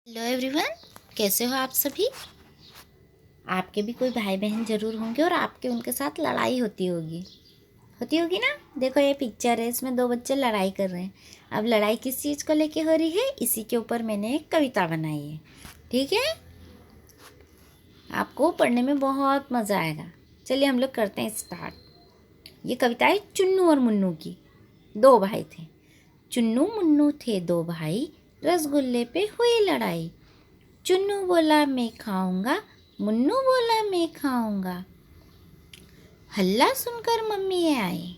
Hello everyone, कैसे हो आप सभी। आपके भी कोई भाई बहन ज़रूर होंगे और आपके उनके साथ लड़ाई होती होगी ना। देखो ये पिक्चर है, इसमें दो बच्चे लड़ाई कर रहे हैं। अब लड़ाई किस चीज़ को लेके हो रही है, इसी के ऊपर मैंने एक कविता बनाई है। ठीक है, आपको पढ़ने में बहुत मज़ा आएगा। चलिए हम लोग करते हैं स्टार्ट। ये कविता है चुन्नू और मुन्नू की। दो भाई थे, चुन्नू मुन्नू थे दो भाई, रसगुल्ले पे हुई लड़ाई। चुन्नू बोला मैं खाऊंगा, मुन्नू बोला मैं खाऊंगा। हल्ला सुनकर मम्मी आई,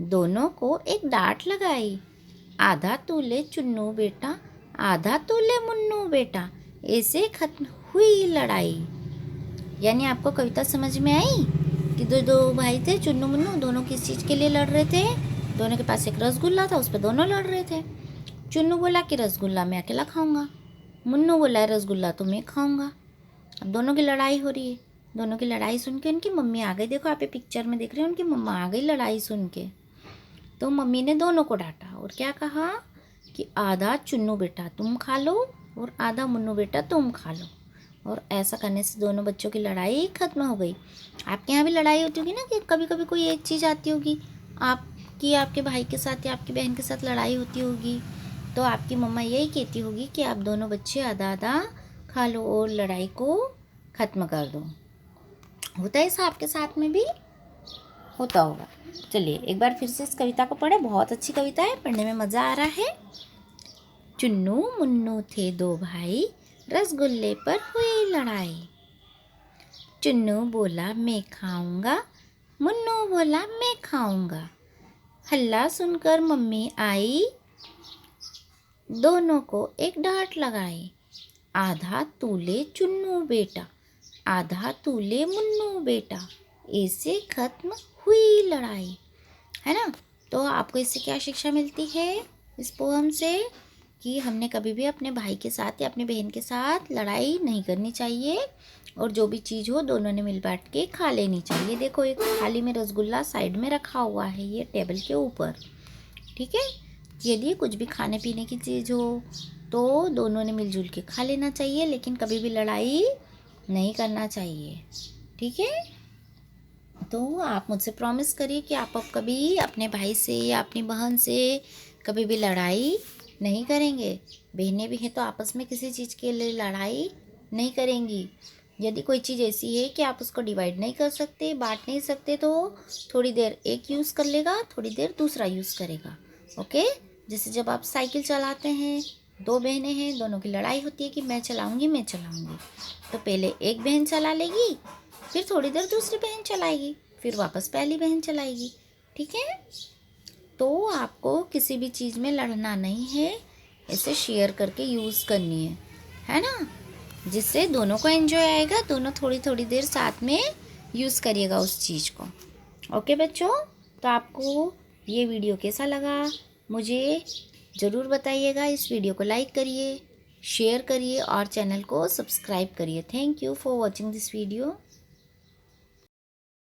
दोनों को एक डांट लगाई। आधा तू ले चुन्नू बेटा, आधा तू ले मुन्नू बेटा, ऐसे खत्म हुई लड़ाई। यानी आपको कविता समझ में आई कि दो दो भाई थे चुन्नू मुन्नू, दोनों किस चीज़ के लिए लड़ रहे थे। दोनों के पास एक रसगुल्ला था, उस पर दोनों लड़ रहे थे। चुन्नू बोला कि रसगुल्ला मैं अकेला खाऊंगा, मुन्नू बोला रसगुल्ला तो मैं खाऊंगा। अब दोनों की लड़ाई हो रही है। दोनों की लड़ाई सुन के उनकी मम्मी आ गई। देखो आप ये पिक्चर में देख रहे हो, उनकी मम्मा आ गई लड़ाई सुन के। तो मम्मी ने दोनों को डांटा और क्या कहा कि आधा चुन्नू बेटा तुम खा लो और आधा मुन्नू बेटा तुम खा लो। और ऐसा करने से दोनों बच्चों की लड़ाई खत्म हो गई। आपके यहाँ भी लड़ाई होती होगी ना, कि कभी कभी कोई एक चीज़ आती होगी आपकी, आपके भाई के साथ या आपकी बहन के साथ लड़ाई होती होगी, तो आपकी मम्मा यही कहती होगी कि आप दोनों बच्चे आधा आधा खा लो और लड़ाई को ख़त्म कर दो। होता है ऐसा आपके साथ में भी होता होगा। चलिए एक बार फिर से इस कविता को पढ़े, बहुत अच्छी कविता है, पढ़ने में मज़ा आ रहा है। चुन्नू मुन्नू थे दो भाई, रसगुल्ले पर हुई लड़ाई। चुन्नू बोला मैं खाऊंगा, मुन्नू बोला मैं खाऊंगा। हल्ला सुनकर मम्मी आई, दोनों को एक डांट लगाई। आधा तू ले चुन्नू बेटा, आधा तू ले मुन्नू बेटा, ऐसे खत्म हुई लड़ाई। है ना। तो आपको इससे क्या शिक्षा मिलती है, इस पोएम से, कि हमने कभी भी अपने भाई के साथ या अपनी बहन के साथ लड़ाई नहीं करनी चाहिए और जो भी चीज़ हो दोनों ने मिल बांट के खा लेनी चाहिए। देखो एक थाली में रसगुल्ला साइड में रखा हुआ है, ये टेबल के ऊपर। ठीक है, यदि कुछ भी खाने पीने की चीज़ हो तो दोनों ने मिलजुल के खा लेना चाहिए, लेकिन कभी भी लड़ाई नहीं करना चाहिए। ठीक है, तो आप मुझसे प्रॉमिस करिए कि आप अब कभी अपने भाई से या अपनी बहन से कभी भी लड़ाई नहीं करेंगे। बहनें भी हैं तो आपस में किसी चीज़ के लिए लड़ाई नहीं करेंगी। यदि कोई चीज़ ऐसी है कि आप उसको डिवाइड नहीं कर सकते, बांट नहीं सकते, तो थोड़ी देर एक यूज़ कर लेगा, थोड़ी देर दूसरा यूज़ करेगा। ओके, जैसे जब आप साइकिल चलाते हैं, दो बहनें हैं, दोनों की लड़ाई होती है कि मैं चलाऊंगी मैं चलाऊंगी, तो पहले एक बहन चला लेगी, फिर थोड़ी देर दूसरी बहन चलाएगी, फिर वापस पहली बहन चलाएगी। ठीक है, तो आपको किसी भी चीज़ में लड़ना नहीं है, इसे शेयर करके यूज़ करनी है ना, जिससे दोनों को एंजॉय आएगा। दोनों थोड़ी थोड़ी देर साथ में यूज़ करिएगा उस चीज़ को। ओके बच्चों, तो आपको ये वीडियो कैसा लगा मुझे ज़रूर बताइएगा। इस वीडियो को लाइक करिए, शेयर करिए और चैनल को सब्सक्राइब करिए। Thank you for watching this video.